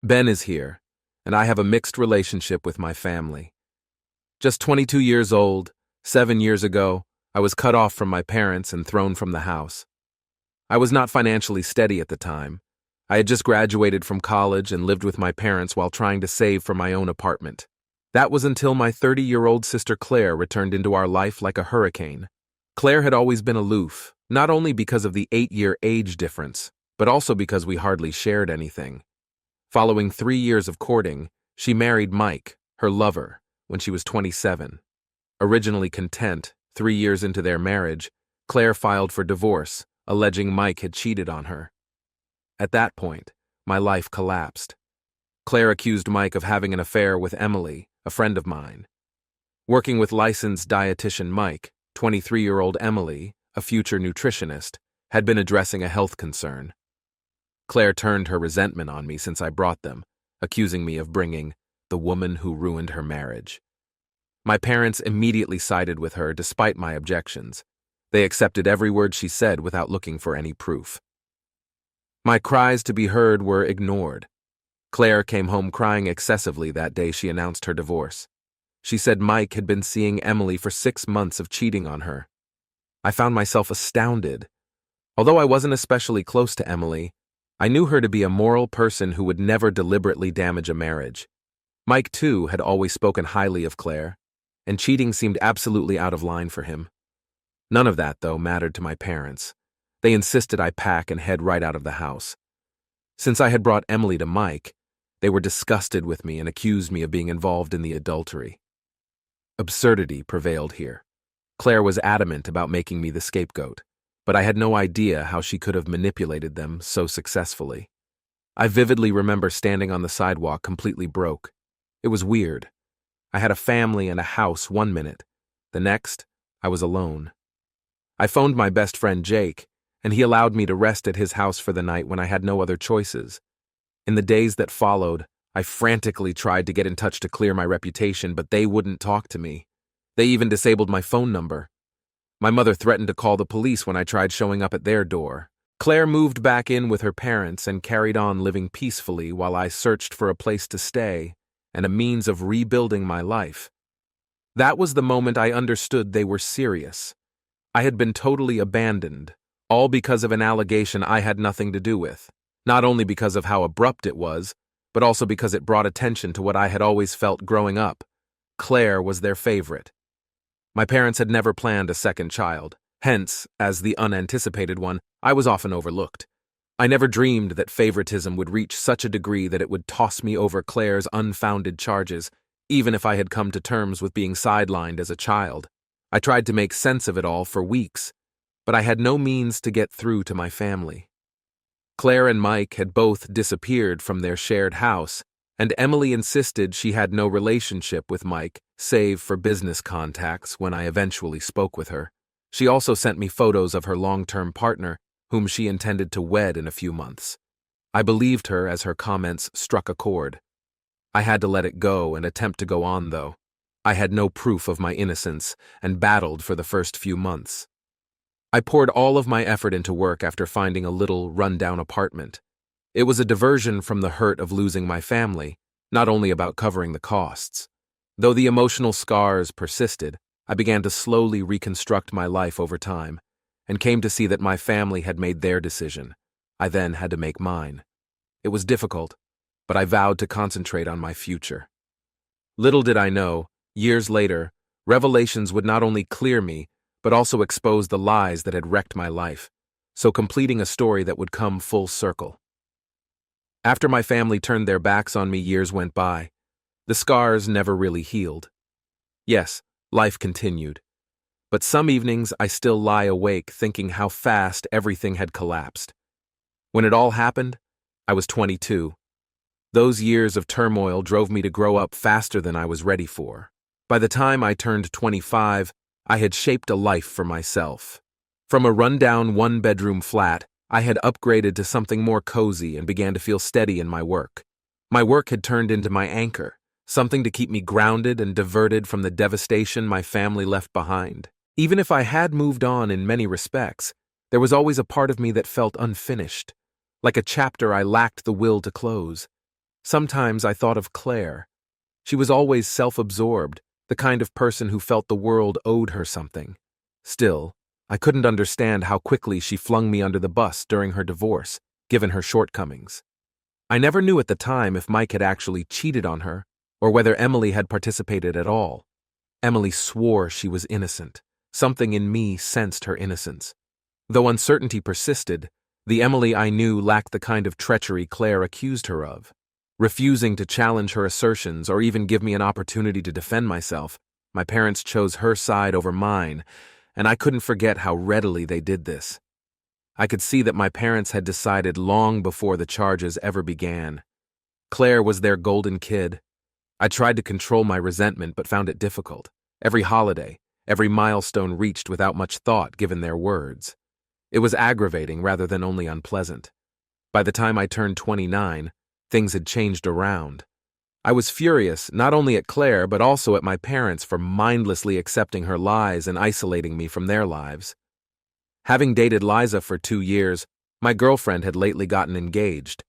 Ben is here, and I have a mixed relationship with my family. Just 22 years old, 7 years ago, I was cut off from my parents and thrown from the house. I was not financially steady at the time. I had just graduated from college and lived with my parents while trying to save for my own apartment. That was until my 30-year-old sister Claire returned into our life like a hurricane. Claire had always been aloof, not only because of the 8-year age difference, but also because we hardly shared anything. Following 3 years of courting, she married Mike, her lover, when she was 27. Originally content, 3 years into their marriage, Claire filed for divorce, alleging Mike had cheated on her. At that point, my life collapsed. Claire accused Mike of having an affair with Emily, a friend of mine. Working with licensed dietitian Mike, 23-year-old Emily, a future nutritionist, had been addressing a health concern. Claire turned her resentment on me since I brought them, accusing me of bringing the woman who ruined her marriage. My parents immediately sided with her despite my objections. They accepted every word she said without looking for any proof. My cries to be heard were ignored. Claire came home crying excessively that day she announced her divorce. She said Mike had been seeing Emily for 6 months of cheating on her. I found myself astounded. Although I wasn't especially close to Emily, I knew her to be a moral person who would never deliberately damage a marriage. Mike, too, had always spoken highly of Claire, and cheating seemed absolutely out of line for him. None of that, though, mattered to my parents. They insisted I pack and head right out of the house. Since I had brought Emily to Mike, they were disgusted with me and accused me of being involved in the adultery. Absurdity prevailed here. Claire was adamant about making me the scapegoat, but I had no idea how she could have manipulated them so successfully. I vividly remember standing on the sidewalk completely broke. It was weird. I had a family and a house 1 minute. The next, I was alone. I phoned my best friend Jake, and he allowed me to rest at his house for the night when I had no other choices. In the days that followed, I frantically tried to get in touch to clear my reputation, but they wouldn't talk to me. They even disabled my phone number. My mother threatened to call the police when I tried showing up at their door. Claire moved back in with her parents and carried on living peacefully while I searched for a place to stay and a means of rebuilding my life. That was the moment I understood they were serious. I had been totally abandoned, all because of an allegation I had nothing to do with, not only because of how abrupt it was, but also because it brought attention to what I had always felt growing up. Claire was their favorite. My parents had never planned a second child. Hence, as the unanticipated one, I was often overlooked. I never dreamed that favoritism would reach such a degree that it would toss me over Claire's unfounded charges, even if I had come to terms with being sidelined as a child. I tried to make sense of it all for weeks, but I had no means to get through to my family. Claire and Mike had both disappeared from their shared house, and Emily insisted she had no relationship with Mike, save for business contacts when I eventually spoke with her. She also sent me photos of her long-term partner, whom she intended to wed in a few months. I believed her as her comments struck a chord. I had to let it go and attempt to go on, though. I had no proof of my innocence and battled for the first few months. I poured all of my effort into work after finding a little, run-down apartment. It was a diversion from the hurt of losing my family, not only about covering the costs. Though the emotional scars persisted, I began to slowly reconstruct my life over time, and came to see that my family had made their decision. I then had to make mine. It was difficult, but I vowed to concentrate on my future. Little did I know, years later, revelations would not only clear me, but also expose the lies that had wrecked my life, so completing a story that would come full circle. After my family turned their backs on me, years went by. The scars never really healed. Yes, life continued. But some evenings I still lie awake thinking how fast everything had collapsed. When it all happened, I was 22. Those years of turmoil drove me to grow up faster than I was ready for. By the time I turned 25, I had shaped a life for myself. From a rundown one-bedroom flat, I had upgraded to something more cozy and began to feel steady in my work. My work had turned into my anchor, something to keep me grounded and diverted from the devastation my family left behind. Even if I had moved on in many respects, there was always a part of me that felt unfinished, like a chapter I lacked the will to close. Sometimes I thought of Claire. She was always self-absorbed, the kind of person who felt the world owed her something. Still, I couldn't understand how quickly she flung me under the bus during her divorce, given her shortcomings. I never knew at the time if Mike had actually cheated on her, or whether Emily had participated at all. Emily swore she was innocent. Something in me sensed her innocence. Though uncertainty persisted, the Emily I knew lacked the kind of treachery Claire accused her of. Refusing to challenge her assertions or even give me an opportunity to defend myself, my parents chose her side over mine, and I couldn't forget how readily they did this. I could see that my parents had decided long before the charges ever began. Claire was their golden kid. I tried to control my resentment but found it difficult. Every holiday, every milestone reached without much thought given their words. It was aggravating rather than only unpleasant. By the time I turned 29, things had changed around. I was furious not only at Claire but also at my parents for mindlessly accepting her lies and isolating me from their lives. Having dated Liza for 2 years, my girlfriend had lately gotten engaged.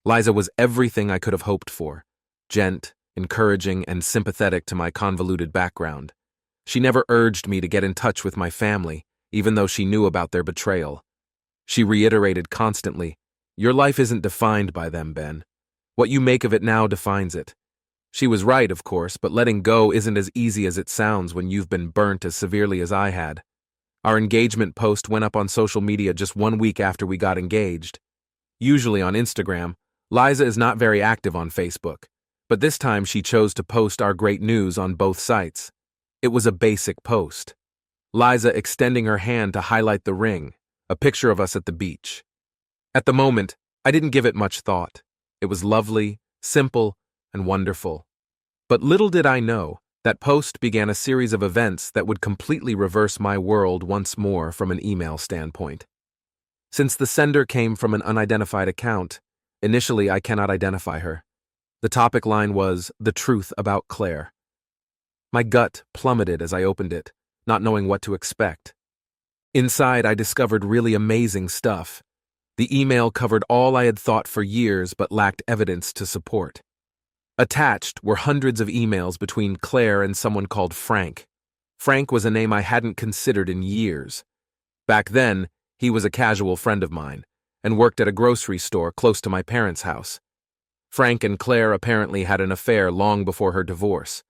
Liza was everything I could have hoped for: gent, encouraging, and sympathetic to my convoluted background. She never urged me to get in touch with my family, even though she knew about their betrayal. She reiterated constantly, "Your life isn't defined by them, Ben. What you make of it now defines it." She was right, of course, but letting go isn't as easy as it sounds when you've been burnt as severely as I had. Our engagement post went up on social media just 1 week after we got engaged. Usually on Instagram, Liza is not very active on Facebook, but this time she chose to post our great news on both sites. It was a basic post. Liza extending her hand to highlight the ring, a picture of us at the beach. At the moment, I didn't give it much thought. It was lovely, simple, and wonderful. But little did I know, that post began a series of events that would completely reverse my world once more from an email standpoint. Since the sender came from an unidentified account, initially I cannot identify her. The topic line was, "The truth about Claire." My gut plummeted as I opened it, not knowing what to expect. Inside, I discovered really amazing stuff. The email covered all I had thought for years but lacked evidence to support. Attached were hundreds of emails between Claire and someone called Frank. Frank was a name I hadn't considered in years. Back then, he was a casual friend of mine, and worked at a grocery store close to my parents' house. Frank and Claire apparently had an affair long before her divorce.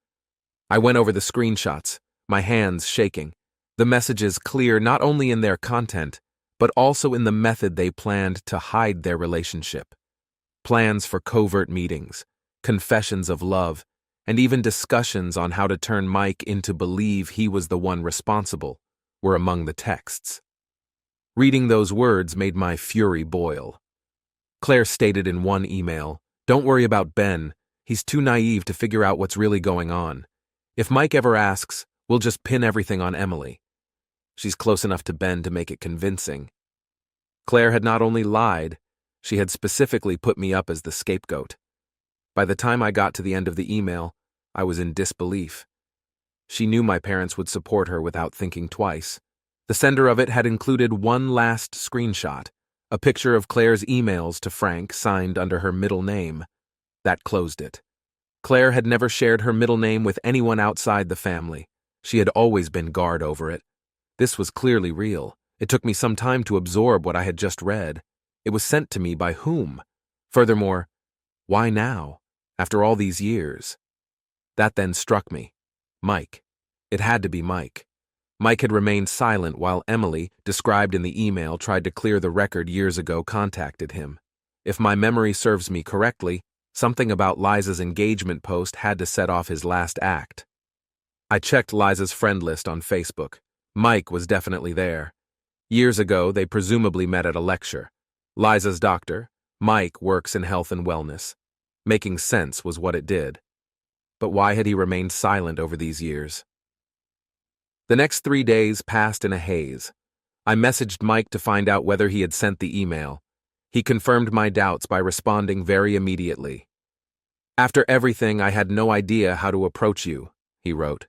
I went over the screenshots, my hands shaking, the messages clear not only in their content, but also in the method they planned to hide their relationship. Plans for covert meetings, confessions of love, and even discussions on how to turn Mike into believe he was the one responsible were among the texts. Reading those words made my fury boil. Claire stated in one email, "Don't worry about Ben. He's too naive to figure out what's really going on. If Mike ever asks, we'll just pin everything on Emily. She's close enough to Ben to make it convincing." Claire had not only lied, she had specifically put me up as the scapegoat. By the time I got to the end of the email, I was in disbelief. She knew my parents would support her without thinking twice. The sender of it had included one last screenshot, a picture of Claire's emails to Frank signed under her middle name. That closed it. Claire had never shared her middle name with anyone outside the family. She had always been guard over it. This was clearly real. It took me some time to absorb what I had just read. It was sent to me by whom? Furthermore, why now, after all these years? That then struck me. Mike. It had to be Mike. Mike had remained silent while Emily, described in the email, tried to clear the record years ago, contacted him. If my memory serves me correctly, something about Liza's engagement post had to set off his last act. I checked Liza's friend list on Facebook. Mike was definitely there. Years ago, they presumably met at a lecture. Liza's doctor, Mike works in health and wellness. Making sense was what it did. But why had he remained silent over these years? The next 3 days passed in a haze. I messaged Mike to find out whether he had sent the email. He confirmed my doubts by responding very immediately. "After everything, I had no idea how to approach you," he wrote.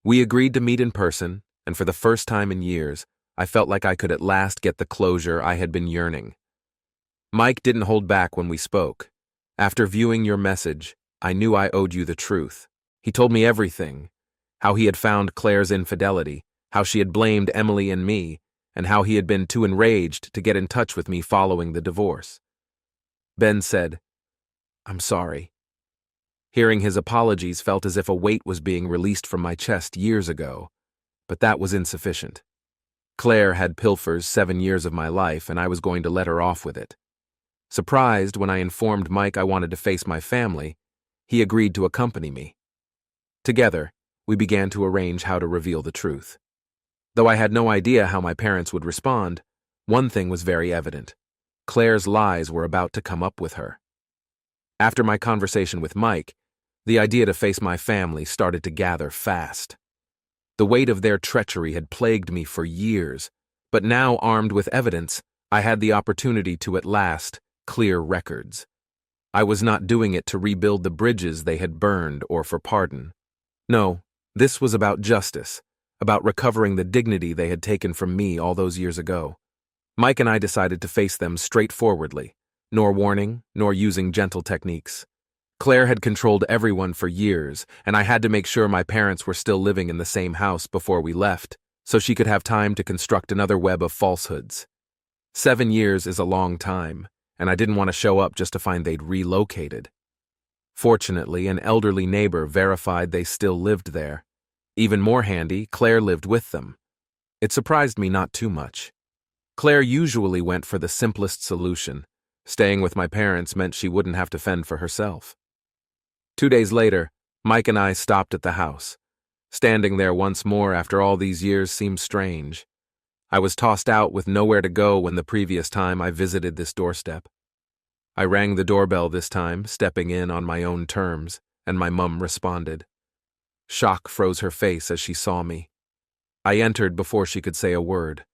We agreed to meet in person, and for the first time in years, I felt like I could at last get the closure I had been yearning. Mike didn't hold back when we spoke. After viewing your message, I knew I owed you the truth. He told me everything. How he had found Claire's infidelity, how she had blamed Emily and me, and how he had been too enraged to get in touch with me following the divorce. Ben said, "I'm sorry." Hearing his apologies felt as if a weight was being released from my chest years ago, but that was insufficient. Claire had pilfers 7 years of my life, and I was going to let her off with it. Surprised when I informed Mike I wanted to face my family, he agreed to accompany me. Together, we began to arrange how to reveal the truth. Though I had no idea how my parents would respond, one thing was very evident. Claire's lies were about to come up with her. After my conversation with Mike, the idea to face my family started to gather fast. The weight of their treachery had plagued me for years, but now armed with evidence, I had the opportunity to at last clear records. I was not doing it to rebuild the bridges they had burned or for pardon. No, this was about justice, about recovering the dignity they had taken from me all those years ago. Mike and I decided to face them straightforwardly, nor warning, nor using gentle techniques. Claire had controlled everyone for years, and I had to make sure my parents were still living in the same house before we left, so she could have time to construct another web of falsehoods. 7 years is a long time, and I didn't want to show up just to find they'd relocated. Fortunately, an elderly neighbor verified they still lived there. Even more handy, Claire lived with them. It surprised me not too much. Claire usually went for the simplest solution. Staying with my parents meant she wouldn't have to fend for herself. 2 days later, Mike and I stopped at the house. Standing there once more after all these years seemed strange. I was tossed out with nowhere to go when the previous time I visited this doorstep. I rang the doorbell this time, stepping in on my own terms, and my mum responded. Shock froze her face as she saw me. I entered before she could say a word.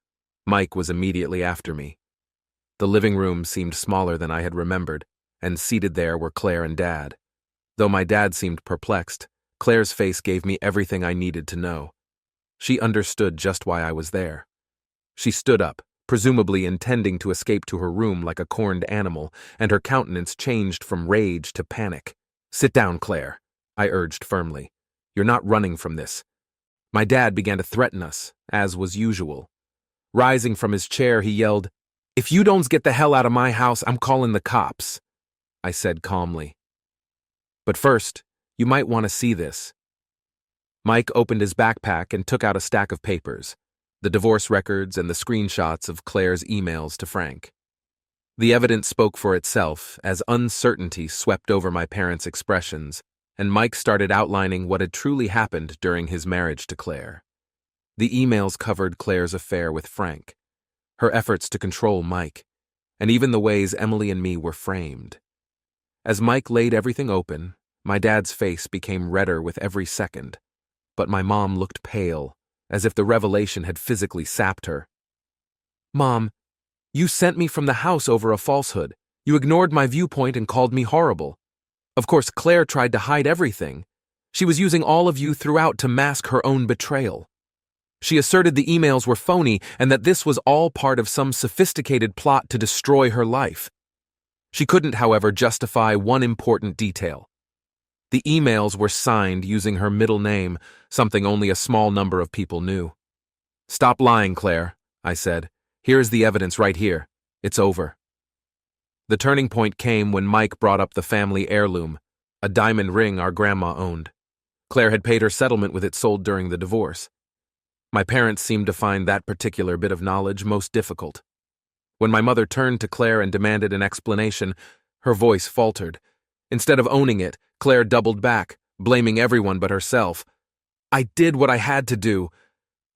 Mike was immediately after me. The living room seemed smaller than I had remembered, and seated there were Claire and Dad. Though my dad seemed perplexed, Claire's face gave me everything I needed to know. She understood just why I was there. She stood up, presumably intending to escape to her room like a cornered animal, and her countenance changed from rage to panic. "Sit down, Claire," I urged firmly. "You're not running from this." My dad began to threaten us, as was usual. Rising from his chair, he yelled, "If you don't get the hell out of my house, I'm calling the cops," I said calmly. "But first, you might want to see this." Mike opened his backpack and took out a stack of papers, the divorce records and the screenshots of Claire's emails to Frank. The evidence spoke for itself as uncertainty swept over my parents' expressions, and Mike started outlining what had truly happened during his marriage to Claire. The emails covered Claire's affair with Frank, her efforts to control Mike, and even the ways Emily and me were framed. As Mike laid everything open, my dad's face became redder with every second, but my mom looked pale, as if the revelation had physically sapped her. "Mom, you sent me from the house over a falsehood. You ignored my viewpoint and called me horrible. Of course, Claire tried to hide everything. She was using all of you throughout to mask her own betrayal. She asserted the emails were phony and that this was all part of some sophisticated plot to destroy her life. She couldn't, however, justify one important detail. The emails were signed using her middle name, something only a small number of people knew. "Stop lying, Claire," I said. "Here's the evidence right here. It's over." The turning point came when Mike brought up the family heirloom, a diamond ring our grandma owned. Claire had paid her settlement with it sold during the divorce. My parents seemed to find that particular bit of knowledge most difficult. When my mother turned to Claire and demanded an explanation, her voice faltered. Instead of owning it, Claire doubled back, blaming everyone but herself. "I did what I had to do.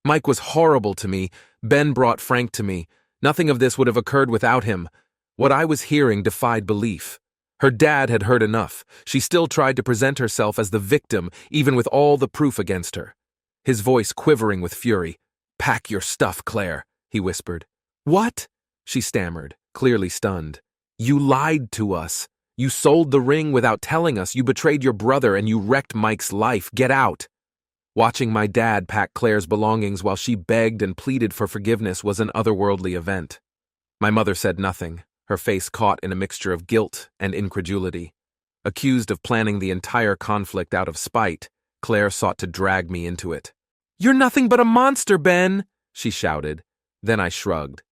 Mike was horrible to me. Ben brought Frank to me. Nothing of this would have occurred without him." What I was hearing defied belief. Her dad had heard enough. She still tried to present herself as the victim, even with all the proof against her. His voice quivering with fury. "Pack your stuff, Claire," he whispered. "What?" she stammered, clearly stunned. "You lied to us. You sold the ring without telling us. You betrayed your brother and you wrecked Mike's life. Get out." Watching my dad pack Claire's belongings while she begged and pleaded for forgiveness was an otherworldly event. My mother said nothing, her face caught in a mixture of guilt and incredulity. Accused of planning the entire conflict out of spite, Claire sought to drag me into it. "You're nothing but a monster, Ben," she shouted. Then I shrugged.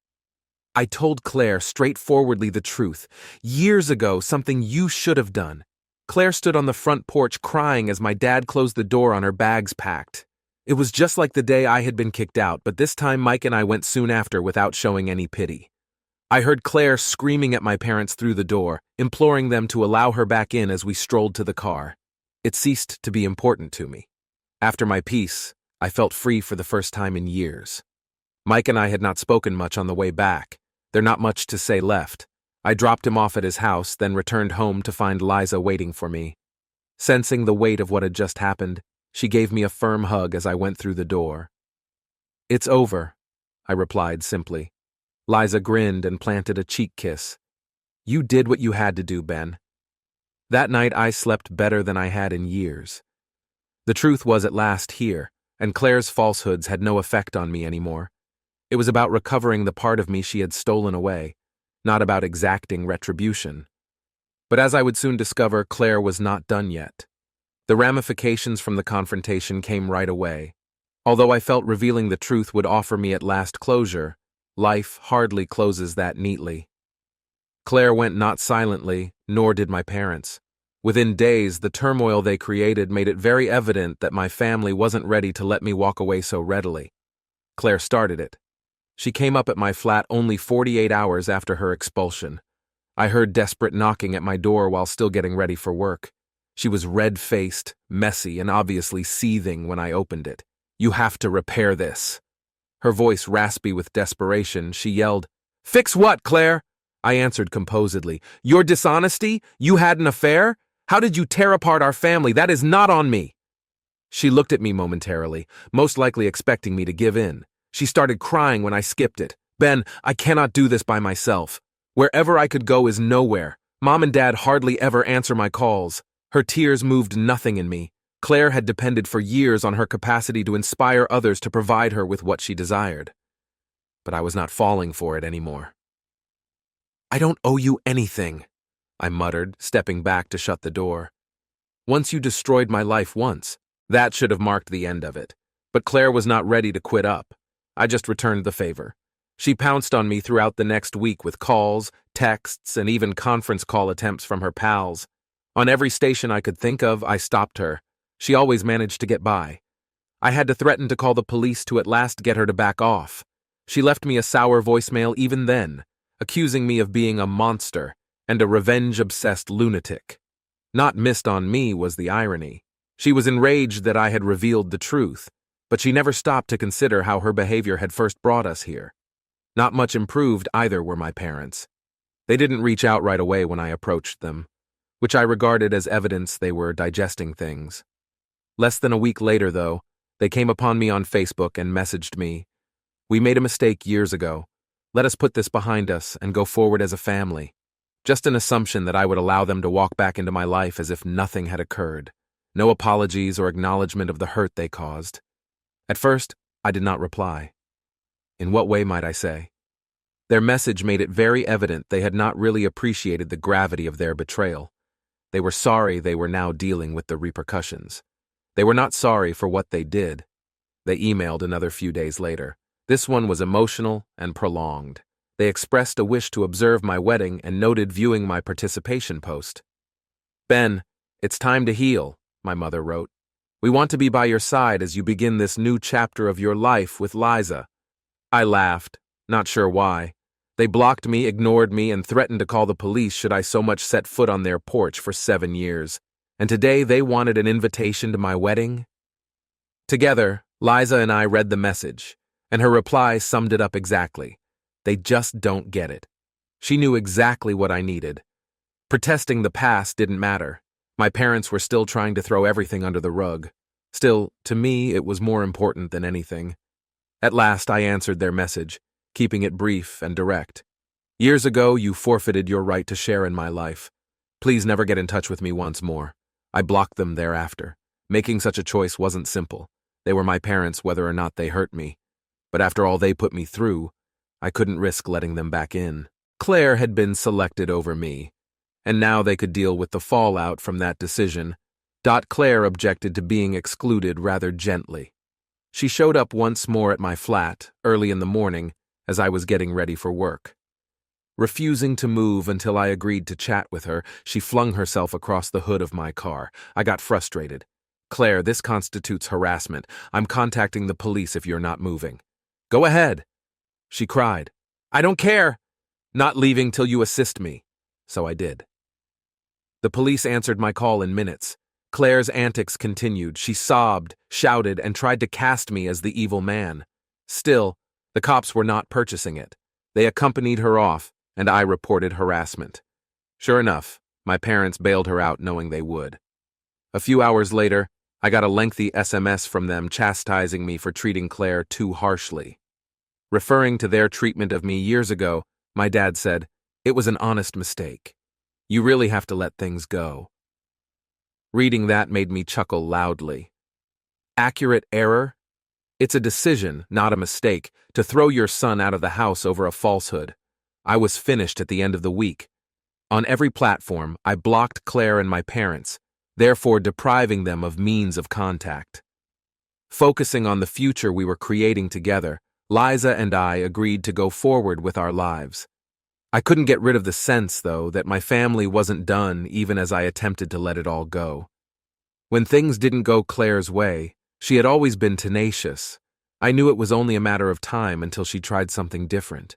"I told Claire straightforwardly the truth. Years ago, something you should have done." Claire stood on the front porch crying as my dad closed the door on her bags packed. It was just like the day I had been kicked out, but this time Mike and I went soon after without showing any pity. I heard Claire screaming at my parents through the door, imploring them to allow her back in as we strolled to the car. It ceased to be important to me. After my peace, I felt free for the first time in years. Mike and I had not spoken much on the way back. There not much to say left. I dropped him off at his house, then returned home to find Liza waiting for me. Sensing the weight of what had just happened, she gave me a firm hug as I went through the door. "It's over," I replied simply. Liza grinned and planted a cheek kiss. "You did what you had to do, Ben." That night I slept better than I had in years. The truth was at last here, and Claire's falsehoods had no effect on me anymore. It was about recovering the part of me she had stolen away, not about exacting retribution. But as I would soon discover, Claire was not done yet. The ramifications from the confrontation came right away. Although I felt revealing the truth would offer me at last closure, life hardly closes that neatly. Claire went not silently, nor did my parents. Within days, the turmoil they created made it very evident that my family wasn't ready to let me walk away so readily. Claire started it. She came up at my flat only 48 hours after her expulsion. I heard desperate knocking at my door while still getting ready for work. She was red-faced, messy, and obviously seething when I opened it. "You have to repair this." Her voice raspy with desperation, she yelled, "Fix what, Claire?" I answered composedly. "Your dishonesty? You had an affair? How did you tear apart our family? That is not on me." She looked at me momentarily, most likely expecting me to give in. She started crying when I skipped it. "Ben, I cannot do this by myself. Wherever I could go is nowhere. Mom and Dad hardly ever answer my calls." Her tears moved nothing in me. Claire had depended for years on her capacity to inspire others to provide her with what she desired. But I was not falling for it anymore. "I don't owe you anything," I muttered, stepping back to shut the door. "Once you destroyed my life once, that should have marked the end of it." But Claire was not ready to quit up. I just returned the favor. She pounced on me throughout the next week with calls, texts, and even conference call attempts from her pals. On every station I could think of, I stopped her. She always managed to get by. I had to threaten to call the police to at last get her to back off. She left me a sour voicemail even then, accusing me of being a monster and a revenge-obsessed lunatic. Not missed on me was the irony. She was enraged that I had revealed the truth, but she never stopped to consider how her behavior had first brought us here. Not much improved either were my parents. They didn't reach out right away when I approached them, which I regarded as evidence they were digesting things. Less than a week later, though, they came upon me on Facebook and messaged me, "We made a mistake years ago. Let us put this behind us and go forward as a family." Just an assumption that I would allow them to walk back into my life as if nothing had occurred. No apologies or acknowledgement of the hurt they caused. At first, I did not reply. In what way, might I say? Their message made it very evident they had not really appreciated the gravity of their betrayal. They were sorry they were now dealing with the repercussions. They were not sorry for what they did. They emailed another few days later. This one was emotional and prolonged. They expressed a wish to observe my wedding and noted viewing my participation post. "Ben, it's time to heal," my mother wrote. "We want to be by your side as you begin this new chapter of your life with Liza." I laughed, not sure why. They blocked me, ignored me, and threatened to call the police should I so much set foot on their porch for 7 years. And today they wanted an invitation to my wedding? Together, Liza and I read the message, and her reply summed it up exactly. They just don't get it. She knew exactly what I needed. Protesting the past didn't matter. My parents were still trying to throw everything under the rug. Still, to me, it was more important than anything. At last, I answered their message, keeping it brief and direct. "Years ago, you forfeited your right to share in my life. Please never get in touch with me once more." I blocked them thereafter. Making such a choice wasn't simple. They were my parents whether or not they hurt me. But after all they put me through, I couldn't risk letting them back in. Claire had been selected over me, and now they could deal with the fallout from that decision. Claire objected to being excluded rather gently. She showed up once more at my flat, early in the morning, as I was getting ready for work. Refusing to move until I agreed to chat with her, she flung herself across the hood of my car. I got frustrated. "Claire, this constitutes harassment. I'm contacting the police if you're not moving." "Go ahead," she cried. "I don't care. Not leaving till you assist me." So I did. The police answered my call in minutes. Claire's antics continued. She sobbed, shouted, and tried to cast me as the evil man. Still, the cops were not purchasing it. They accompanied her off, and I reported harassment. Sure enough, my parents bailed her out knowing they would. A few hours later, I got a lengthy SMS from them chastising me for treating Claire too harshly. Referring to their treatment of me years ago, my dad said, "It was an honest mistake. You really have to let things go." Reading that made me chuckle loudly. Accurate error? It's a decision, not a mistake, to throw your son out of the house over a falsehood. I was finished at the end of the week. On every platform, I blocked Claire and my parents, therefore depriving them of means of contact. Focusing on the future we were creating together, Liza and I agreed to go forward with our lives. I couldn't get rid of the sense, though, that my family wasn't done even as I attempted to let it all go. When things didn't go Claire's way, she had always been tenacious. I knew it was only a matter of time until she tried something different,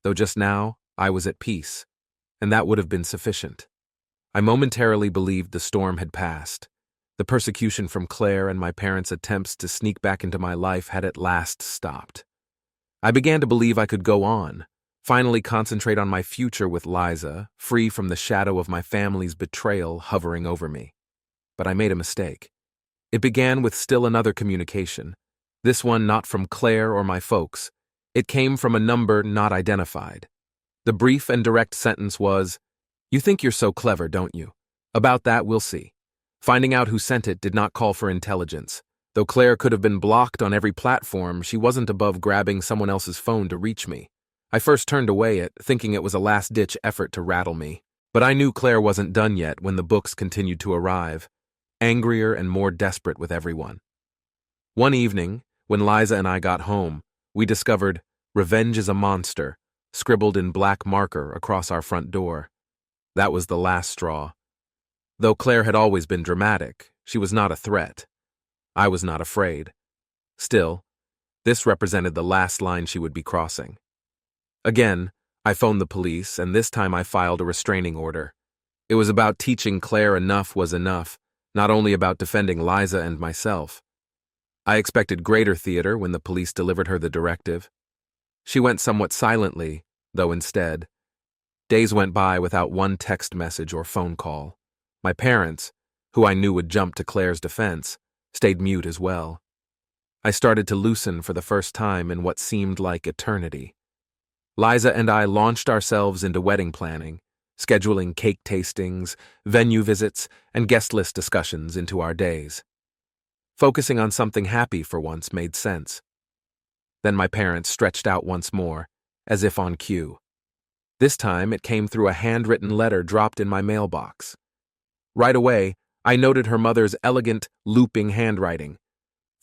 though just now I was at peace, and that would have been sufficient. I momentarily believed the storm had passed. The persecution from Claire and my parents' attempts to sneak back into my life had at last stopped. I began to believe I could go on, finally concentrate on my future with Liza, free from the shadow of my family's betrayal hovering over me. But I made a mistake. It began with still another communication, this one not from Claire or my folks. It came from a number not identified. The brief and direct sentence was, "You think you're so clever, don't you? About that, we'll see." Finding out who sent it did not call for intelligence. Though Claire could have been blocked on every platform, she wasn't above grabbing someone else's phone to reach me. I first turned away it, thinking it was a last-ditch effort to rattle me. But I knew Claire wasn't done yet when the books continued to arrive, angrier and more desperate with everyone. One evening, when Liza and I got home, we discovered "Revenge is a Monster" scribbled in black marker across our front door. That was the last straw. Though Claire had always been dramatic, she was not a threat. I was not afraid. Still, this represented the last line she would be crossing. Again, I phoned the police, and this time I filed a restraining order. It was about teaching Claire enough was enough, not only about defending Liza and myself. I expected greater theater when the police delivered her the directive. She went somewhat silently, though instead. Days went by without one text message or phone call. My parents, who I knew would jump to Claire's defense, stayed mute as well. I started to loosen for the first time in what seemed like eternity. Liza and I launched ourselves into wedding planning, scheduling cake tastings, venue visits, and guest list discussions into our days. Focusing on something happy for once made sense. Then my parents stretched out once more, as if on cue. This time it came through a handwritten letter dropped in my mailbox. Right away, I noted her mother's elegant, looping handwriting.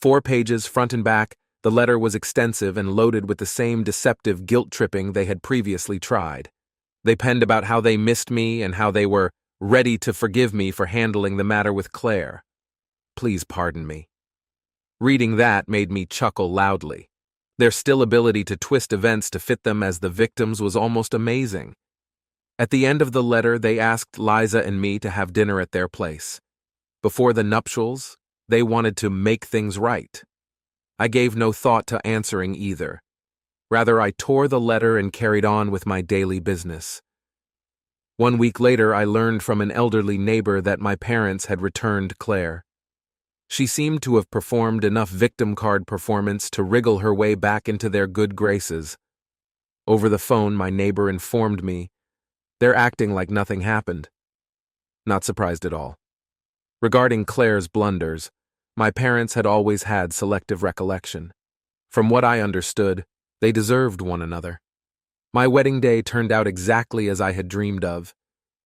4 pages front and back, the letter was extensive and loaded with the same deceptive guilt-tripping they had previously tried. They penned about how they missed me and how they were ready to forgive me for handling the matter with Claire. Please pardon me. Reading that made me chuckle loudly. Their still ability to twist events to fit them as the victims was almost amazing. At the end of the letter, they asked Liza and me to have dinner at their place. Before the nuptials, they wanted to make things right. I gave no thought to answering either. Rather, I tore the letter and carried on with my daily business. 1 week later, I learned from an elderly neighbor that my parents had returned Claire. She seemed to have performed enough victim card performance to wriggle her way back into their good graces. Over the phone, my neighbor informed me, "They're acting like nothing happened." Not surprised at all. Regarding Claire's blunders, my parents had always had selective recollection. From what I understood, they deserved one another. My wedding day turned out exactly as I had dreamed of.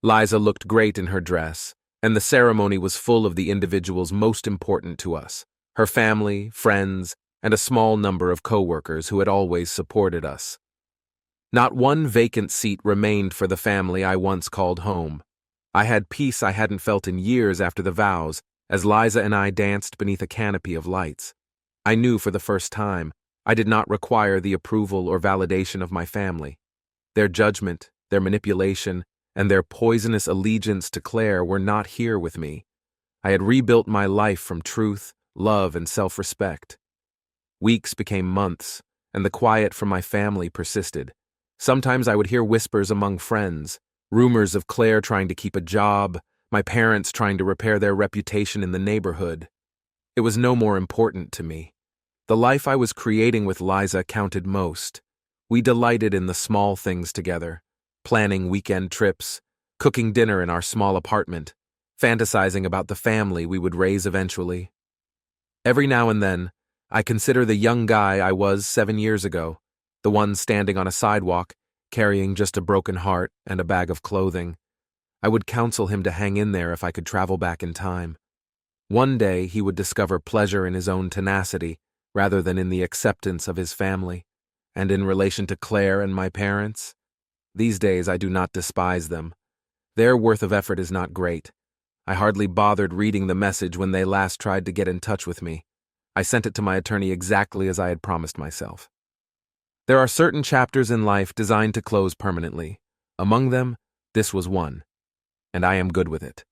Liza looked great in her dress, and the ceremony was full of the individuals most important to us, her family, friends, and a small number of co-workers who had always supported us. Not one vacant seat remained for the family I once called home. I had peace I hadn't felt in years after the vows, as Liza and I danced beneath a canopy of lights. I knew for the first time I did not require the approval or validation of my family. Their judgment, their manipulation, and their poisonous allegiance to Claire were not here with me. I had rebuilt my life from truth, love, and self-respect. Weeks became months, and the quiet from my family persisted. Sometimes I would hear whispers among friends, rumors of Claire trying to keep a job, my parents trying to repair their reputation in the neighborhood. It was no more important to me. The life I was creating with Liza counted most. We delighted in the small things together, planning weekend trips, cooking dinner in our small apartment, fantasizing about the family we would raise eventually. Every now and then, I consider the young guy I was 7 years ago, the one standing on a sidewalk, carrying just a broken heart and a bag of clothing. I would counsel him to hang in there if I could travel back in time. One day he would discover pleasure in his own tenacity rather than in the acceptance of his family. And in relation to Claire and my parents, these days I do not despise them. Their worth of effort is not great. I hardly bothered reading the message when they last tried to get in touch with me. I sent it to my attorney exactly as I had promised myself. There are certain chapters in life designed to close permanently. Among them, this was one, and I am good with it.